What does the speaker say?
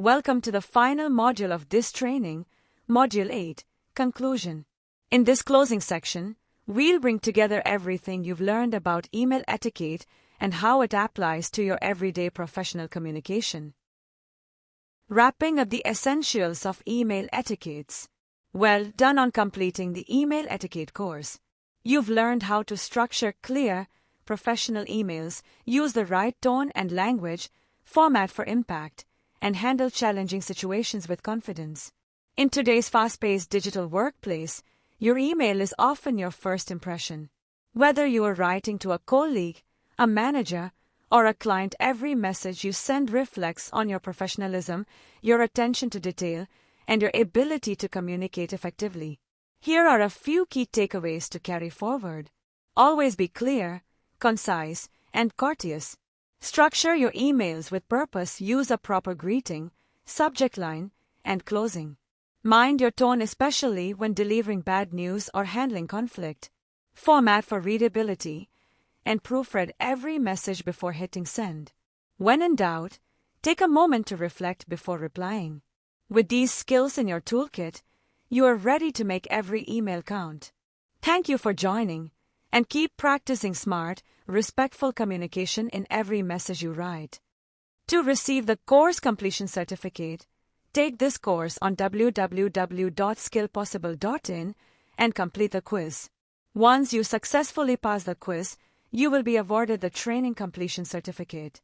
Welcome to the final module of this training, Module 8, Conclusion. In this closing section, we'll bring together everything you've learned about email etiquette and how it applies to your everyday professional communication. Wrapping up the essentials of email etiquettes. Well done on completing the email etiquette course. You've learned how to structure clear, professional emails, use the right tone and language, format for impact, and handle challenging situations with confidence. In today's fast-paced digital workplace, your email is often your first impression. Whether you are writing to a colleague, a manager, or a client, every message you send reflects on your professionalism, your attention to detail, and your ability to communicate effectively. Here are a few key takeaways to carry forward. Always be clear, concise, and courteous. Structure your emails with purpose. Use a proper greeting, subject line, and closing. Mind your tone, especially when delivering bad news or handling conflict. Format for readability, and proofread every message before hitting send. When in doubt, take a moment to reflect before replying. With these skills in your toolkit, you are ready to make every email count. Thank you for joining, and keep practicing smart, respectful communication in every message you write. To receive the course completion certificate, take this course on www.skillpossible.in and complete the quiz. Once you successfully pass the quiz, you will be awarded the training completion certificate.